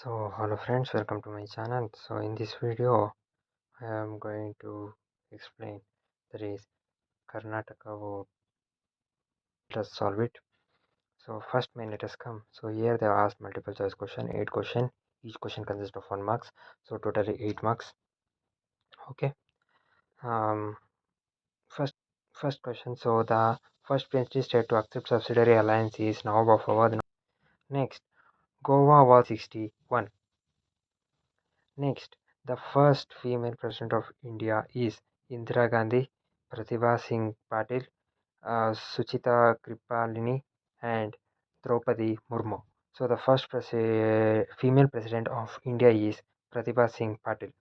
So hello friends, welcome to my channel. So in this video I am going to explain that is Karnataka vote. Let us solve it. So first main let us come. So here they are asked multiple choice question, 8 question. Each question consists of 1 marks. So totally 8 marks. Okay. Um first question. So the first princely state to accept subsidiary alliance is Nawab. Next, Goa was 61. Next, the first female president of India is Indira Gandhi, Pratibha Singh Patil, Suchita Kripalini, and Draupadi Murmu. So the first female president of India is Pratibha Singh Patil.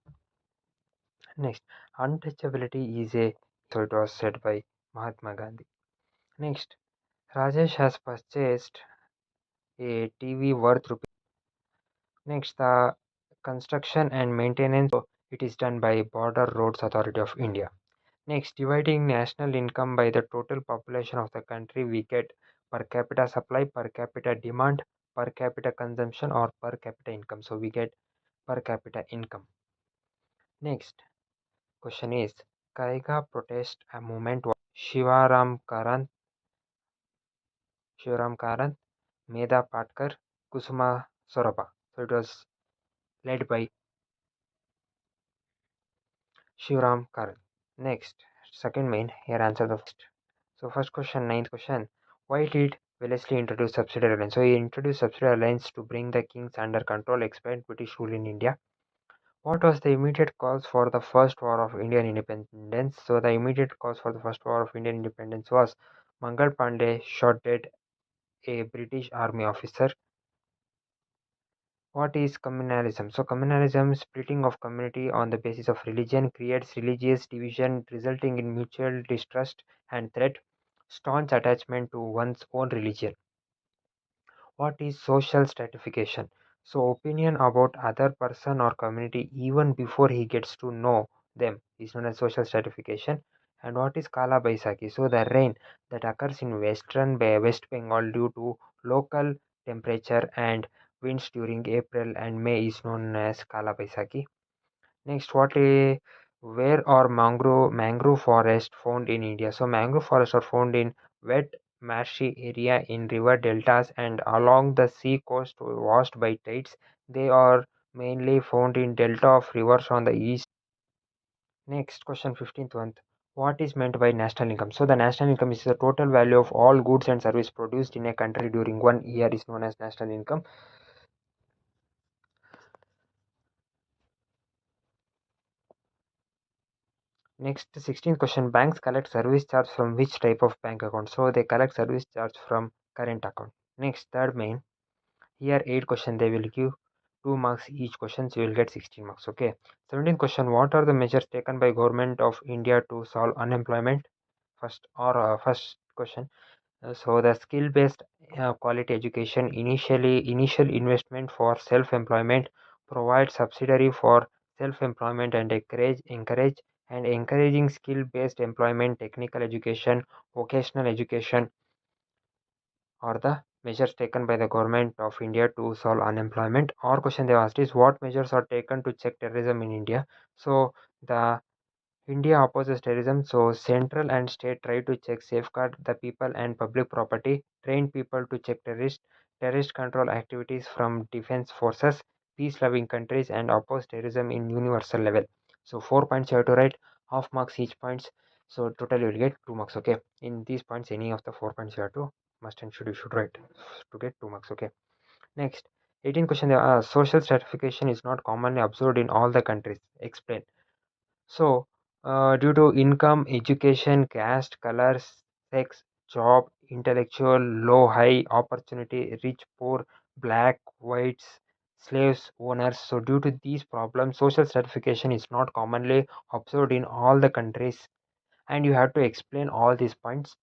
Next, untouchability is a so it was said by Mahatma Gandhi. Next, Rajesh has purchased a TV worth rupees. Next, the construction and maintenance it is done by Border Roads Authority of India. Next, dividing national income by the total population of the country, we get per capita supply, per capita demand, per capita consumption, or per capita income. So we get per capita income. Next question is Kaiga protest a movement was Shivaram Karanth, Medha Patkar, Kusuma Soraba. So it was led by Shivaram Karanth. Next, second main, here answer the first. So first question, ninth question. Why did Wellesley introduce subsidiary alliance? So he introduced subsidiary alliance to bring the kings under control, expand British rule in India. What was the immediate cause for the first war of Indian independence? So the immediate cause for the first war of Indian independence was Mangal Pandey shot dead a British army officer. What is communalism? So communalism, splitting of community on the basis of religion, creates religious division resulting in mutual distrust and threat, staunch attachment to one's own religion. What is social stratification? So opinion about other person or community even before he gets to know them is known as social stratification. And what is Kala Baisakhi? So the rain that occurs in West Bengal due to local temperature and winds during April and May is known as Kala Baisakhi. Next, where are mangrove forest found in India? So mangrove forests are found in wet marshy area in river deltas and along the sea coast washed by tides. They are mainly found in delta of rivers on the east. Next question, 15th one. What is meant by national income? So the national income is the total value of all goods and service produced in a country during 1 year is known as national income. Next, 16th question. Banks collect service charge from which type of bank account? So they collect service charge from current account. Next, third main. Here 8 question they will give 2 marks each question, so you will get 16 marks. Okay. 17th question. What are the measures taken by government of India to solve unemployment? First question. So the skill-based quality education, initial investment for self-employment, provide subsidiary for self-employment and encouraging skill-based employment, technical education, vocational education are the measures taken by the government of India to solve unemployment. Or question they asked is what measures are taken to check terrorism in India? So the India opposes terrorism, so central and state try to check, safeguard the people and public property, train people to check terrorist control activities from defense forces, peace-loving countries, and oppose terrorism in universal level. So 4 points you have to write, half marks each points. So total you will get 2 marks. Okay, in these points, any of the 4 points you have to must and should you should write to get 2 marks. Okay. Next, 18 question. Social stratification is not commonly observed in all the countries. Explain. So, due to income, education, caste, colors, sex, job, intellectual, low, high, opportunity, rich, poor, black, whites, slaves, owners. So, due to these problems, social stratification is not commonly observed in all the countries, and you have to explain all these points.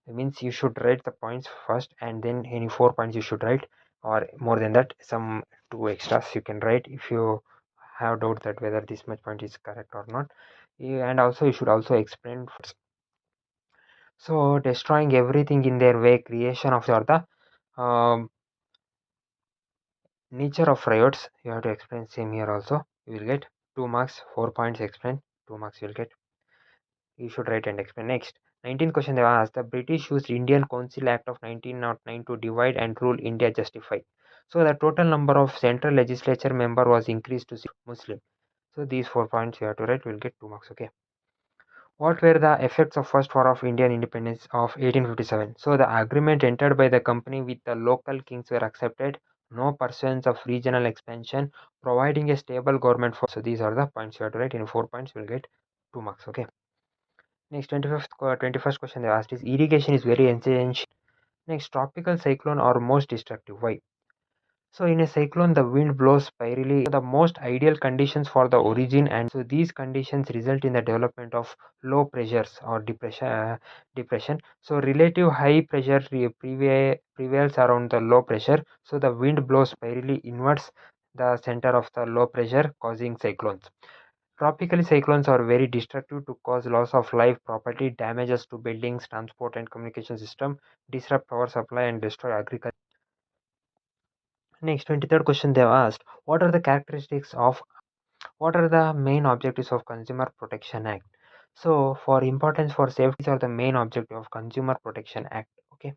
It means you should write the points first, and then any 4 points you should write, or more than that, some two extras you can write if you have doubt that whether this much point is correct or not. And also you should also explain so destroying everything in their way creation of the um, Nature of riots, you have to explain same here also. You will get 2 marks, 4 points explain, 2 marks you will get. You should write and explain. Next, 19th question they asked, the British used Indian Council Act of 1909 to divide and rule India justified. So the total number of central legislature member was increased to Muslim. So these 4 points you have to write, will get 2 marks, okay. What were the effects of First War of Indian Independence of 1857? So the agreement entered by the company with the local kings were accepted. No pursuance of regional expansion, providing a stable government for. So these are the points you have to write. In 4 points, you will get 2 marks. Okay. Next, 21st question they asked is irrigation is very essential. Next, tropical cyclone are most destructive. Why? So in a cyclone, the wind blows spirally, the most ideal conditions for the origin, and so these conditions result in the development of low pressures or depression. So relative high pressure prevails around the low pressure. So the wind blows spirally inwards the center of the low pressure, causing cyclones. Tropical cyclones are very destructive to cause loss of life, property, damages to buildings, transport and communication system, disrupt power supply and destroy agriculture. Next, 23rd question they have asked, what are the main objectives of Consumer Protection Act? So, for importance for safety are the main objective of Consumer Protection Act. Okay.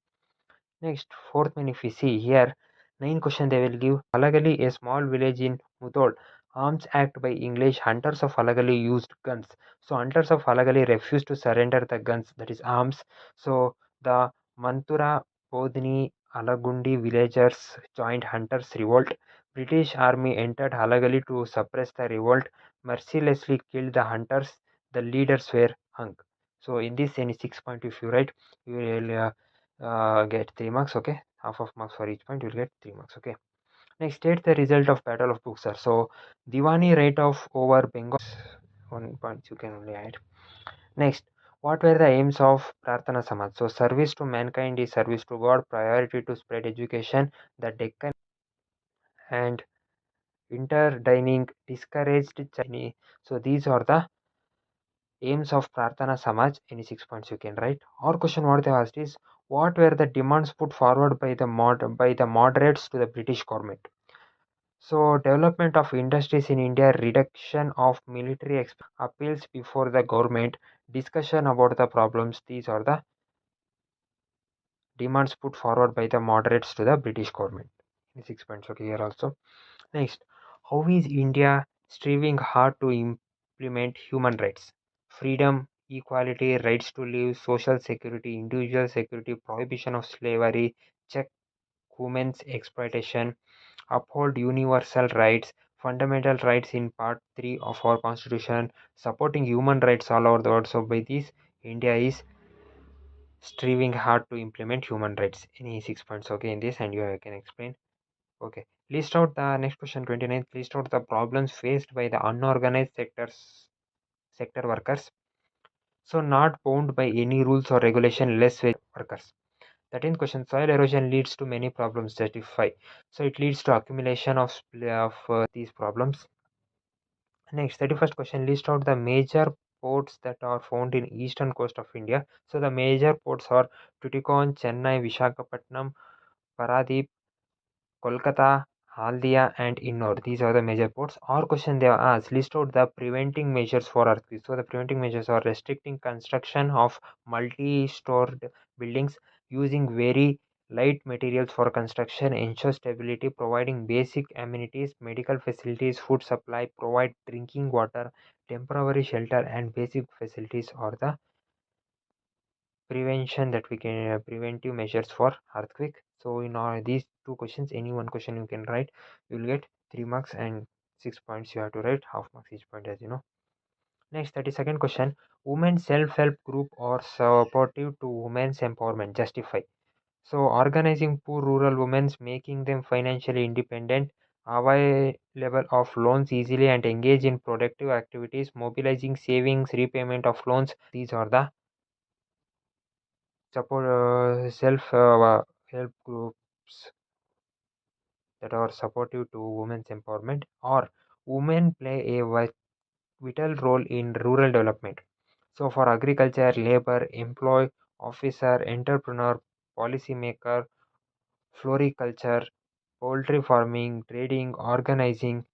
Next, fourth one, if we see here, 9 question they will give. Halagali, a small village in Mudol. Arms Act by English. Hunters of Halagali used guns. So, hunters of Halagali refused to surrender the guns, that is arms. So, the Mantura, Podni, Alagundi villagers joined hunters' revolt. British army entered Halagali to suppress the revolt, mercilessly killed the hunters. The leaders were hung. So, in this any 6 point, if you write, you will get 3 marks. Okay, half of marks for each point, you'll get 3 marks. Okay, next, state the result of battle of Buxar. So Diwani rate of over Bengal, 1 point you can only add. Next, what were the aims of Prarthana Samaj? So service to mankind is service to God, priority to spread education, the Deccan and interdining discouraged Chinese. So these are the aims of Prarthana Samaj. Any 6 points you can write. Or question what they asked is, what were the demands put forward by the moderates to the British government? So development of industries in India, reduction of military appeals before the government, discussion about the problems. These are the demands put forward by the moderates to the British government. Any 6 points okay here also. Next, how is India striving hard to implement human rights? Freedom, equality, rights to live, social security, individual security, prohibition of slavery, check women's exploitation, uphold universal rights, fundamental rights in Part 3 of our Constitution, supporting human rights all over the world. So, by this, India is striving hard to implement human rights. Any 6 points okay in this, and you can explain. Okay. List out the next question 29th. List out the problems faced by the unorganized sector workers. So not bound by any rules or regulation, less wage workers. 13th question, soil erosion leads to many problems. Justify. So it leads to accumulation of these problems. Next, 31st question, list out the major ports that are found in eastern coast of India. So the major ports are Tuticorin, Chennai, Visakhapatnam, Paradip, Kolkata, Haldia, and Innor. These are the major ports. Or question they are asked, list out the preventing measures for earthquakes. So the preventing measures are restricting construction of multi-stored buildings, using very light materials for construction, ensure stability, providing basic amenities, medical facilities, food supply, provide drinking water, temporary shelter, and basic facilities are the prevention that we can preventive measures for earthquake. So in all these two questions, any one question you can write, you will get 3 marks, and 6 points you have to write, half marks each point, as you know. Next, 32nd question, women self-help group or supportive to women's empowerment. Justify. So organizing poor rural women, making them financially independent, available of loans easily, and engage in productive activities, mobilizing savings, repayment of loans. These are the support self help groups that are supportive to women's empowerment, or women play a vital role in rural development. So for agriculture, labor, employee, officer, entrepreneur, policymaker, floriculture, poultry farming, trading organization,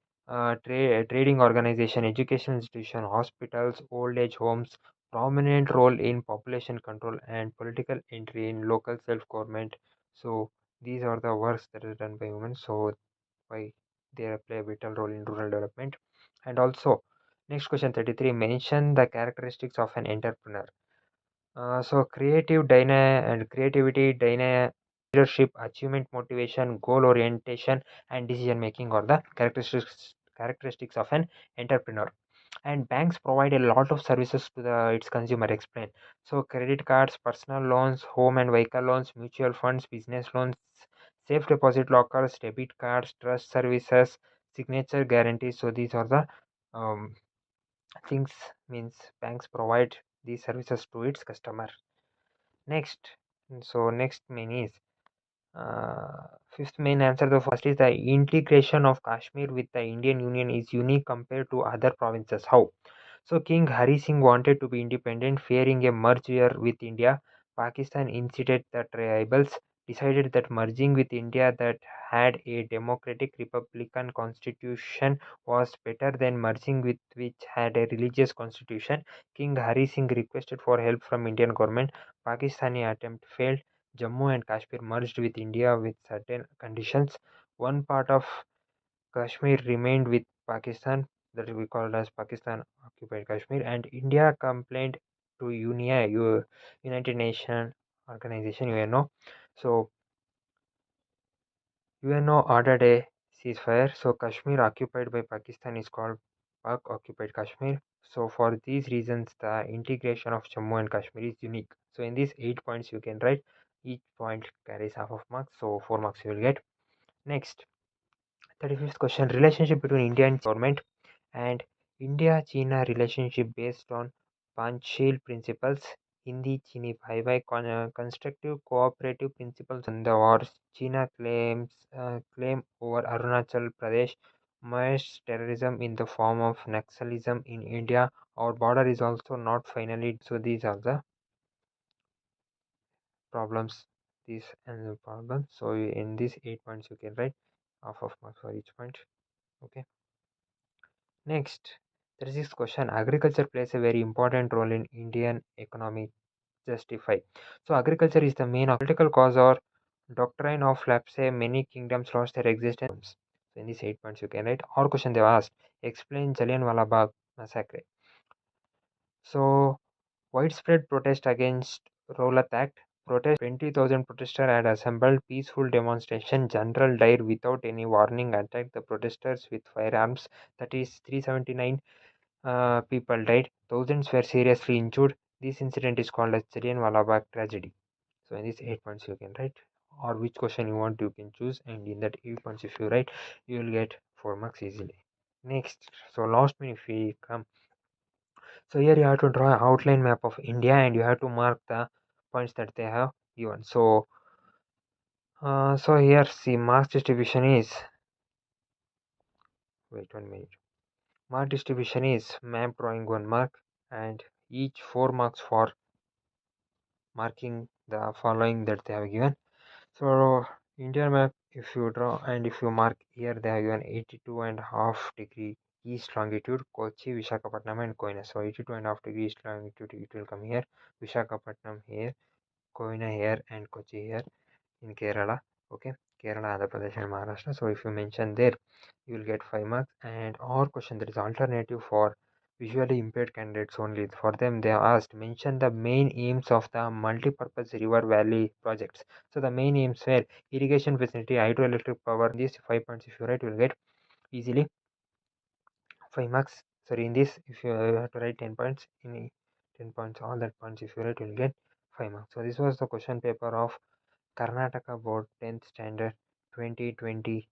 education institution, hospitals, old age homes, prominent role in population control and political entry in local self-government. So these are the works that is done by women. So why they play a vital role in rural development. And also, next question 33, mention the characteristics of an entrepreneur. So creativity, leadership, achievement, motivation, goal orientation, and decision making are the characteristics of an entrepreneur. And banks provide a lot of services to the its consumer. Explain. So credit cards, personal loans, home and vehicle loans, mutual funds, business loans, safe deposit lockers, debit cards, trust services, signature guarantees. So these are the um, things means banks provide these services to its customer. Next, next main is fifth main answer. The first is the integration of Kashmir with the Indian Union is unique compared to other provinces. How? So King Hari Singh wanted to be independent, fearing a merger with India. Pakistan incited the tribals, decided that merging with India that had a democratic republican constitution was better than merging with which had a religious constitution. King Hari Singh requested for help from Indian government. Pakistani attempt failed. Jammu and Kashmir merged with India with certain conditions. One part of Kashmir remained with Pakistan, that we called as Pakistan occupied Kashmir, and India complained to United Nations Organization UNO. So UNO ordered a ceasefire. So Kashmir occupied by Pakistan is called Pak occupied Kashmir. So for these reasons, the integration of Jammu and Kashmir is unique. So in these 8 points you can write, each point carries half of marks. So 4 marks you will get. Next, 35th question, relationship between India and government and India-China relationship based on Panchsheel principles. Hindi Chini Bhai constructive cooperative principles on the wars. China claim over Arunachal Pradesh. Mass terrorism in the form of Naxalism in India. Our border is also not finally. So these are the problems. These and the problems. So in these 8 points you can write half of marks for each point. Okay. Next, there is this question. Agriculture plays a very important role in Indian economy. Justify. So agriculture is the main political cause or doctrine of lapse. Many kingdoms lost their existence. So in these 8 points you can write. Or question they have asked. Explain Jallianwala Bagh massacre. So widespread protest against Rowlatt Act. Protest 20,000 protesters had assembled. Peaceful demonstration. General died without any warning. Attacked the protesters with firearms. That is 379 people died. Thousands were seriously injured. This incident is called as Jallianwala Bagh tragedy. So in these 8 points you can write, or which question you want you can choose, and in that 8 points if you write, you will get 4 marks easily. Next, so last minute if we come, so here you have to draw an outline map of India and you have to mark the points that they have given. So so here see marks distribution is, wait 1 minute. Mark distribution is map drawing 1 mark and each 4 marks for marking the following that they have given. So India map, if you draw and if you mark here, they have given 82.5 degree east longitude, Kochi, Visakhapatnam and Koina. So 82.5 degree east longitude, it will come here, Visakhapatnam here, Koina here and Kochi here in Kerala. Okay, Kerala, Andhra Pradesh and Maharashtra. So if you mention there, you will get 5 marks. And our question, there is alternative for visually impaired candidates only. For them, they are asked mention the main aims of the multi-purpose river valley projects. So the main aims were irrigation facility, hydroelectric power. These 5 points, if you write, you will get easily 5 marks. Sorry, in this, if you have to write 10 points, in 10 points, all that points, if you write, you will get 5 marks. So this was the question paper of Karnataka Board 10th Standard 2020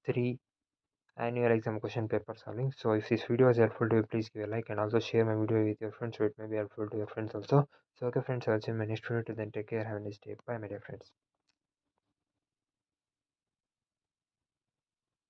3 annual exam question paper solving. So if this video is helpful to you, please give a like and also share my video with your friends so it may be helpful to your friends also. So okay friends, I'll see you in my next video. Till then, take care, have a nice day. Bye my dear friends.